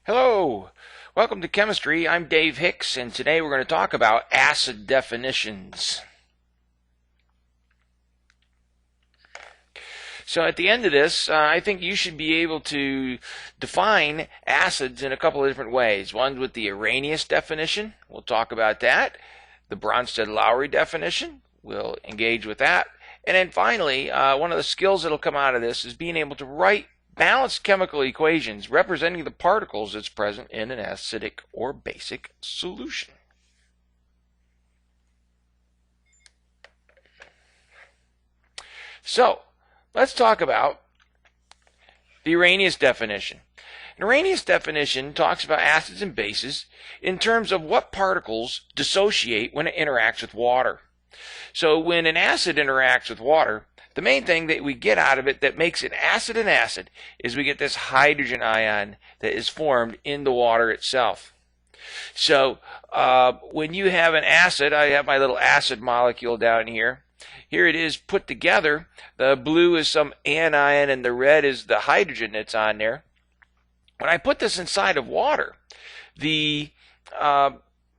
Hello, welcome to chemistry. I'm Dave Hicks, and today we're going to talk about acid definitions. So at the end of this, I think you should be able to define acids in a couple of different ways. One with the Arrhenius definition, we'll talk about that. The Bronsted-Lowry definition, we'll engage with that. And then finally, one of the skills that will come out of this is being able to write balanced chemical equations representing the particles that's present in an acidic or basic solution. So, let's talk about the Arrhenius definition. An Arrhenius definition talks about acids and bases in terms of what particles dissociate when it interacts with water. So when an acid interacts with water, the main thing that we get out of it that makes it acid and acid is we get this hydrogen ion that is formed in the water itself. So when you have an acid, I have my little acid molecule down here. Here it is put together. The blue is some anion and the red is the hydrogen that's on there. When I put this inside of water, the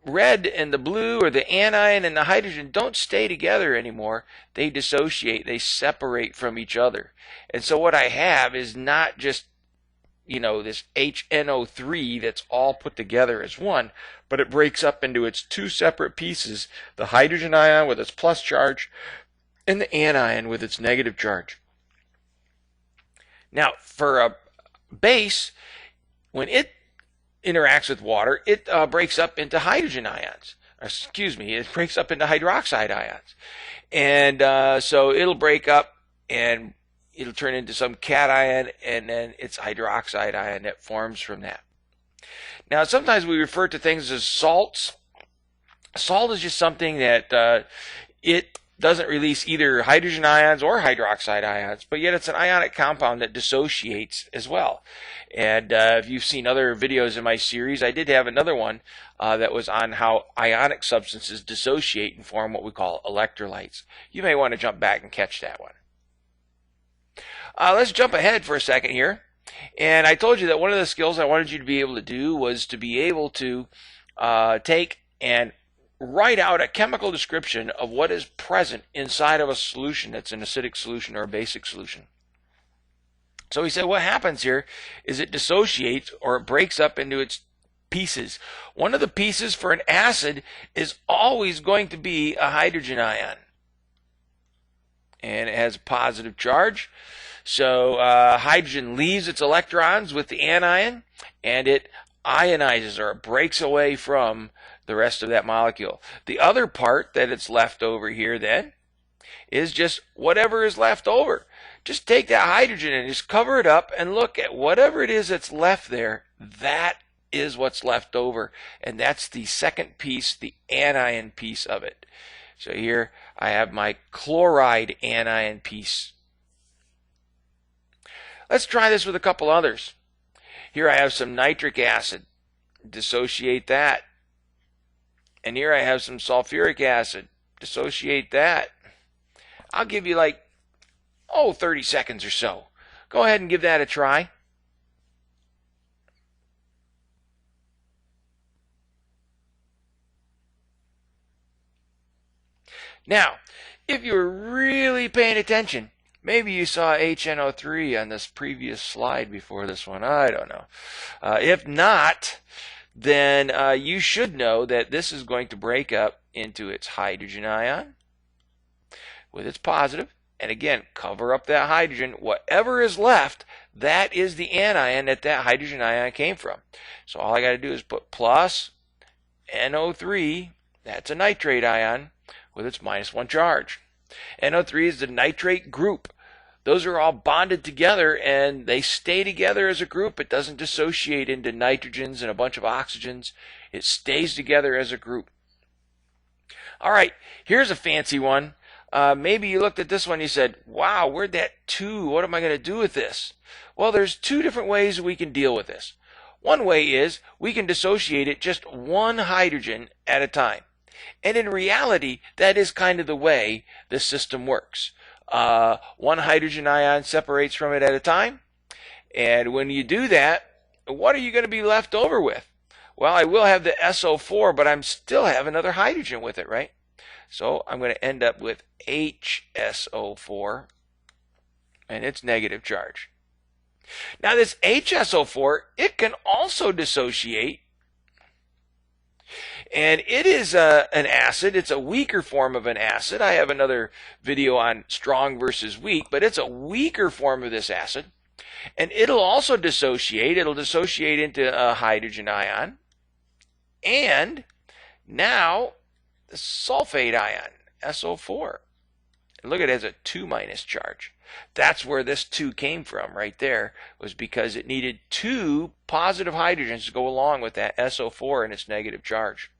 red and the blue, or the anion and the hydrogen, don't stay together anymore. They dissociate. They separate from each other. And so what I have is not just, this HNO3 that's all put together as one, but it breaks up into its two separate pieces, the hydrogen ion with its plus charge and the anion with its negative charge. Now, for a base, when it interacts with water, it breaks up into hydrogen ions. It breaks up into hydroxide ions. And so it'll break up and it'll turn into some cation, and then it's hydroxide ion that forms from that. Now, sometimes we refer to things as salts. Salt is just something that it doesn't release either hydrogen ions or hydroxide ions, but yet it's an ionic compound that dissociates as well. And if you've seen other videos in my series, I did have another one that was on how ionic substances dissociate and form what we call electrolytes. You may want to jump back and catch that one. Let's jump ahead for a second here. And I told you that one of the skills I wanted you to be able to do was to be able to take and write out a chemical description of what is present inside of a solution that's an acidic solution or a basic solution. So he said what happens here is it dissociates, or it breaks up into its pieces. One of the pieces for an acid is always going to be a hydrogen ion. And it has a positive charge. So hydrogen leaves its electrons with the anion, and it ionizes, or it breaks away from the rest of that molecule. The other part that it's left over here then is just whatever is left over. Just take that hydrogen and just cover it up and look at whatever it is that's left there. That is what's left over, and that's the second piece, the anion piece of it. So here I have my chloride anion piece. Let's try this with a couple others. Here I have some nitric acid. Dissociate that. And here I have some sulfuric acid. Dissociate that. I'll give you 30 seconds or so. Go ahead and give that a try. Now, if you were really paying attention, maybe you saw HNO3 on this previous slide before this one. I don't know. If not, then you should know that this is going to break up into its hydrogen ion with its positive. And again, cover up that hydrogen. Whatever is left, that is the anion that hydrogen ion came from. So all I got to do is put plus NO3, that's a nitrate ion, with its -1 charge. NO3 is the nitrate group. Those are all bonded together, and they stay together as a group. It doesn't dissociate into nitrogens and a bunch of oxygens. It stays together as a group. All right, here's a fancy one. Maybe you looked at this one and you said, wow, where'd that 2? What am I going to do with this? Well, there's two different ways we can deal with this. One way is we can dissociate it just one hydrogen at a time. And in reality, that is kind of the way the system works. One hydrogen ion separates from it at a time. And when you do that, what are you going to be left over with? Well, I will have the SO4, but I'm still have another hydrogen with it, right? So I'm going to end up with HSO4, and it's negative charge. Now this HSO4, it can also dissociate, and it is an acid. It's a weaker form of an acid. I have another video on strong versus weak, but it's a weaker form of this acid. And it'll also dissociate. It'll dissociate into a hydrogen ion. And now the sulfate ion, SO4. And look, it has a 2- charge. That's where this 2 came from right there, was because it needed 2 positive hydrogens to go along with that SO4 and its negative charge.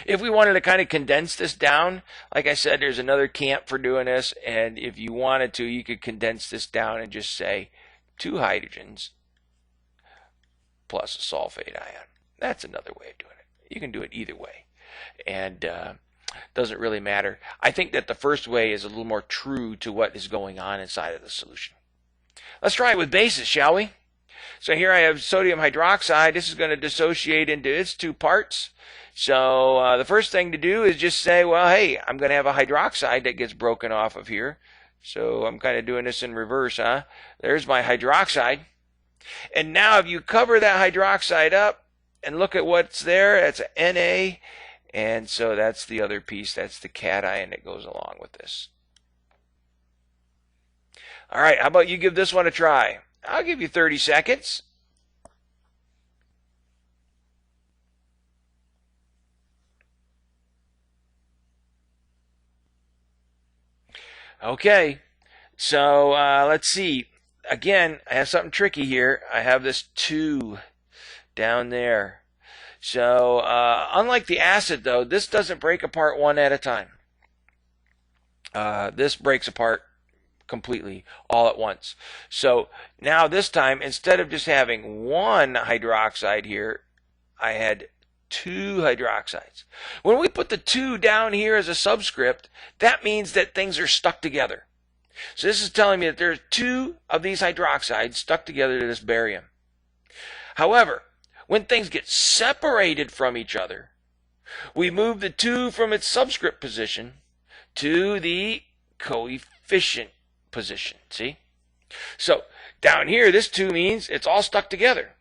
If we wanted to kind of condense this down, like I said, there's another camp for doing this, and if you wanted to, you could condense this down and just say 2 hydrogens plus a sulfate ion. That's another way of doing it. You can do it either way, and doesn't really matter. I think that the first way is a little more true to what is going on inside of the solution. Let's try it with bases, shall we? So here I have sodium hydroxide. This is going to dissociate into its 2 parts. So the first thing to do is just say, well, hey, I'm going to have a hydroxide that gets broken off of here. So I'm kind of doing this in reverse, huh? There's my hydroxide. And now if you cover that hydroxide up and look at what's there, that's an Na. And so that's the other piece. That's the cation that goes along with this. All right, how about you give this one a try? I'll give you 30 seconds. Okay, so let's see. Again, I have something tricky here. I have this 2 down there. So unlike the acid, though, this doesn't break apart one at a time. This breaks apart completely all at once. So now this time, instead of just having 1 hydroxide here, I had 2 hydroxides. When we put the 2 down here as a subscript, that means that things are stuck together. So this is telling me that there's 2 of these hydroxides stuck together to this barium. However, when things get separated from each other, we move the 2 from its subscript position to the coefficient position. See? So down here, this 2 means it's all stuck together.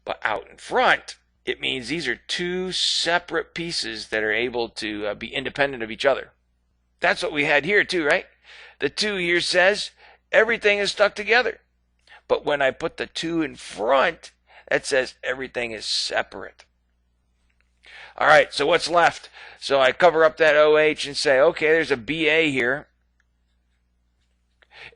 But out in front, it means these are 2 separate pieces that are able to be independent of each other. That's what we had here too, right? The 2 here says everything is stuck together. But when I put the 2 in front, that says everything is separate. All right, so what's left? So I cover up that OH and say, okay, there's a Ba here.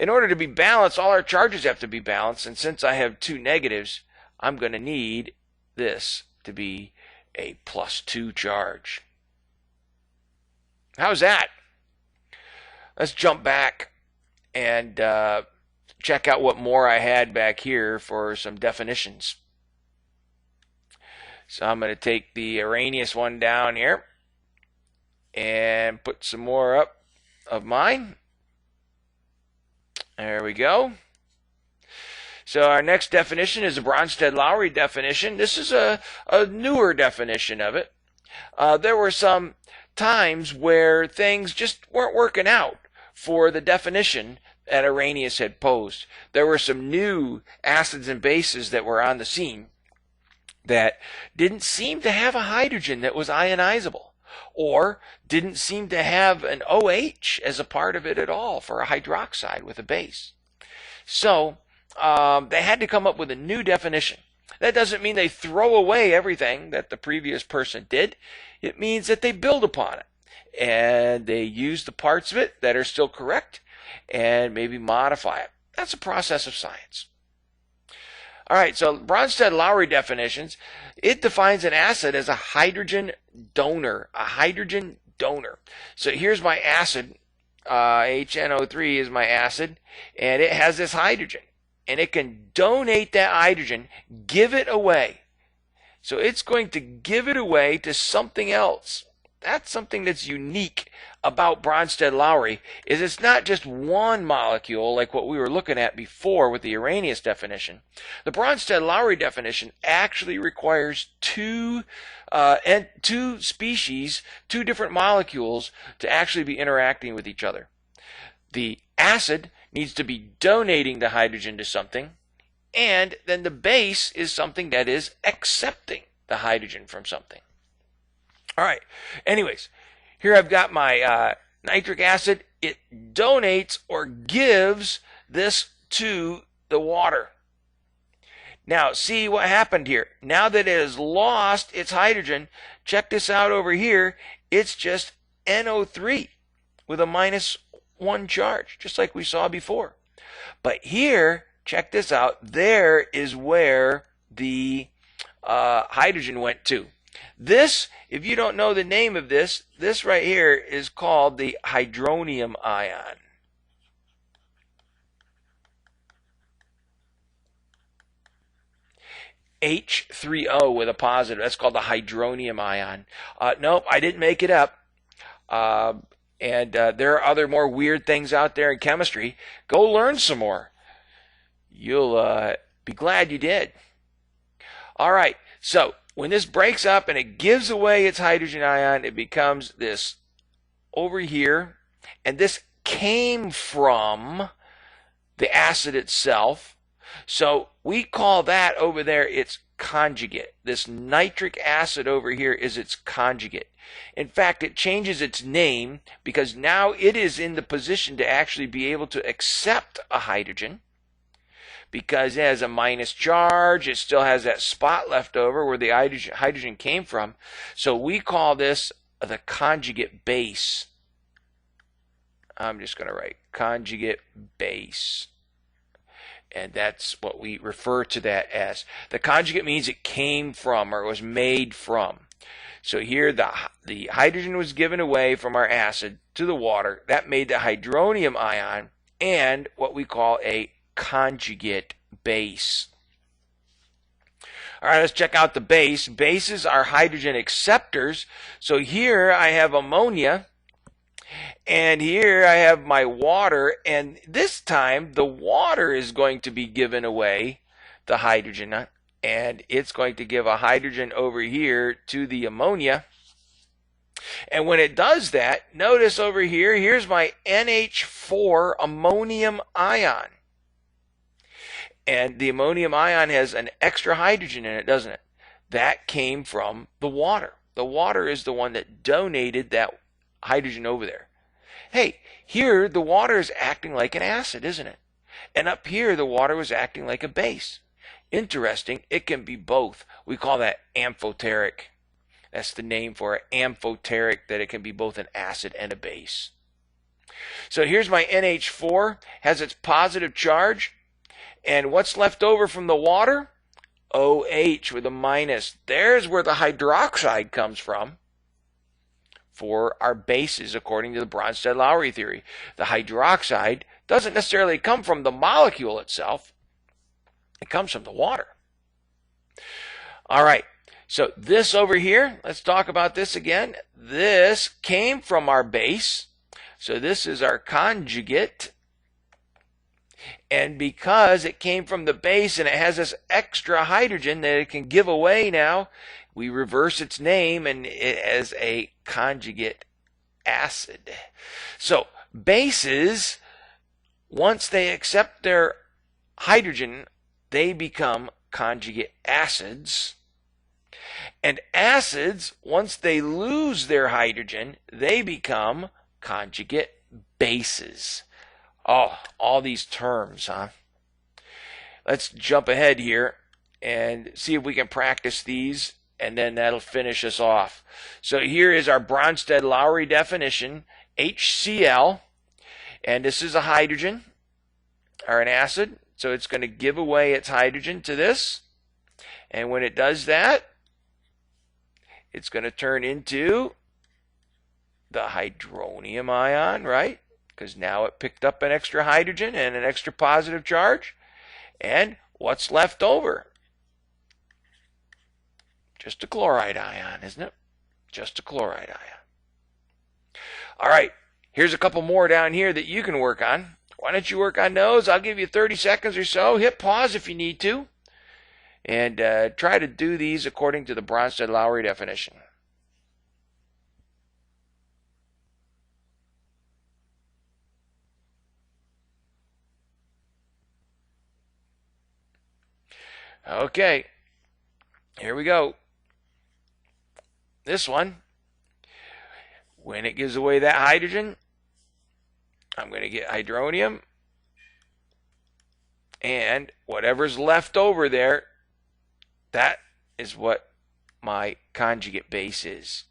In order to be balanced, all our charges have to be balanced. And since I have 2 negatives, I'm going to need this to be a +2 charge. How's that? Let's jump back and check out what more I had back here for some definitions. So I'm going to take the Arrhenius one down here and put some more up of mine. There we go. So our next definition is a Bronsted-Lowry definition. This is a newer definition of it. There were some times where things just weren't working out for the definition that Arrhenius had posed. There were some new acids and bases that were on the scene that didn't seem to have a hydrogen that was ionizable, or didn't seem to have an OH as a part of it at all for a hydroxide with a base. So they had to come up with a new definition. That doesn't mean they throw away everything that the previous person did. It means that they build upon it, and they use the parts of it that are still correct and maybe modify it. That's a process of science. All right, so Bronsted-Lowry definitions, it defines an acid as a hydrogen donor, So here's my acid, HNO3 is my acid, and it has this hydrogen, and it can donate that hydrogen, give it away. So it's going to give it away to something else. That's something that's unique about Bronsted-Lowry, is it's not just one molecule like what we were looking at before with the Arrhenius definition. The Bronsted-Lowry definition actually requires two species, two different molecules to actually be interacting with each other. The acid needs to be donating the hydrogen to something, and then the base is something that is accepting the hydrogen from something. All right, anyways, here I've got my nitric acid. It donates or gives this to the water. Now, see what happened here. Now that it has lost its hydrogen, check this out over here. It's just NO3 with a -1 charge, just like we saw before. But here, check this out. There is where the hydrogen went to. This, if you don't know the name of this right here is called the hydronium ion. H3O with a positive. That's called the hydronium ion. Nope, I didn't make it up. There are other more weird things out there in chemistry. Go learn some more. You'll be glad you did. All right, so when this breaks up and it gives away its hydrogen ion, it becomes this over here. And this came from the acid itself. So we call that over there its conjugate. This nitric acid over here is its conjugate. In fact, it changes its name because now it is in the position to actually be able to accept a hydrogen. Because it has a minus charge, it still has that spot left over where the hydrogen came from. So we call this the conjugate base. I'm just going to write conjugate base. And that's what we refer to that as. The conjugate means it came from or it was made from. So here the hydrogen was given away from our acid to the water. That made the hydronium ion and what we call a conjugate base. All right, let's check out the base. Bases are hydrogen acceptors. So here I have ammonia, and here I have my water, and this time the water is going to be giving away the hydrogen, and it's going to give a hydrogen over here to the ammonia. And when it does that, notice over here, here's my NH4 ammonium ion. And the ammonium ion has an extra hydrogen in it, doesn't it? That came from the water. The water is the one that donated that hydrogen over there. Hey, here the water is acting like an acid, isn't it? And up here the water was acting like a base. Interesting, it can be both. We call that amphoteric. That's the name for it, amphoteric, that it can be both an acid and a base. So here's my NH4, has its positive charge. And what's left over from the water? OH with a minus. There's where the hydroxide comes from for our bases according to the Bronsted-Lowry theory. The hydroxide doesn't necessarily come from the molecule itself. It comes from the water. All right, so this over here, let's talk about this again. This came from our base. So this is our conjugate. And because it came from the base and it has this extra hydrogen that it can give away now, we reverse its name and it has a conjugate acid. So bases, once they accept their hydrogen, they become conjugate acids. And acids, once they lose their hydrogen, they become conjugate bases. Oh, all these terms, huh? Let's jump ahead here and see if we can practice these, and then that'll finish us off. So here is our Bronsted-Lowry definition, HCl, and this is a hydrogen, or an acid, so it's going to give away its hydrogen to this, and when it does that, it's going to turn into the hydronium ion, right? Because now it picked up an extra hydrogen and an extra positive charge. And what's left over? Just a chloride ion, isn't it? Just a chloride ion. All right, here's a couple more down here that you can work on. Why don't you work on those? I'll give you 30 seconds or so. Hit pause if you need to. And try to do these according to the Bronsted-Lowry definition. Okay, here we go. This one, when it gives away that hydrogen, I'm going to get hydronium, and whatever's left over there, that is what my conjugate base is.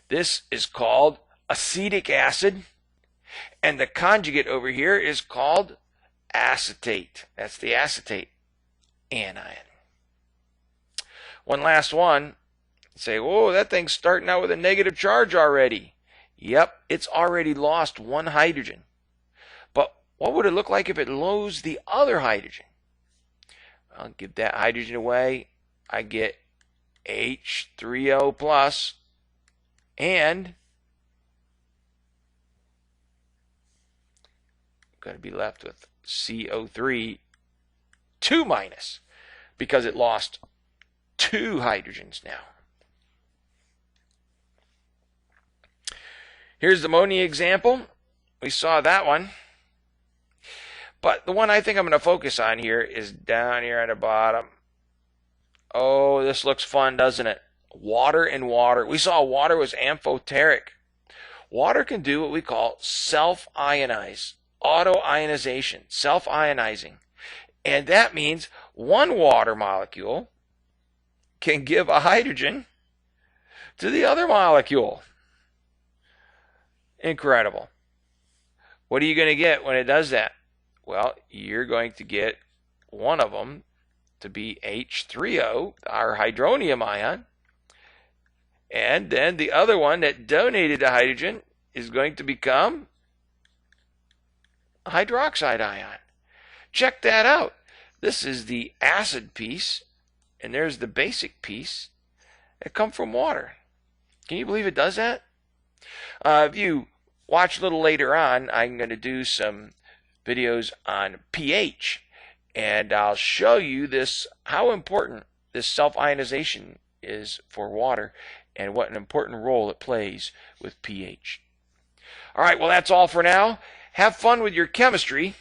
This is called acetic acid, and the conjugate over here is called acetate. That's the acetate anion. One last one. Say, whoa, that thing's starting out with a negative charge already. Yep, it's already lost one hydrogen. But what would it look like if it loses the other hydrogen? I'll give that hydrogen away. I get H3O plus, and I'm going to be left with CO3 2 minus, because it lost 2 hydrogens now. Here's the ammonia example. We saw that one. But the one I think I'm going to focus on here is down here at the bottom. Oh, this looks fun, doesn't it? Water and water. We saw water was amphoteric. Water can do what we call self-ionize, auto-ionization, self-ionizing. And that means one water molecule can give a hydrogen to the other molecule. Incredible. What are you going to get when it does that? Well, you're going to get one of them to be H3O, our hydronium ion, and then the other one that donated the hydrogen is going to become a hydroxide ion. Check that out. This is the acid piece, and there's the basic piece that come from water. Can you believe it does that? If you watch a little later on, I'm going to do some videos on pH, and I'll show you this, how important this self-ionization is for water and what an important role it plays with pH. All right, well, that's all for now. Have fun with your chemistry,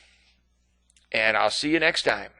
and I'll see you next time.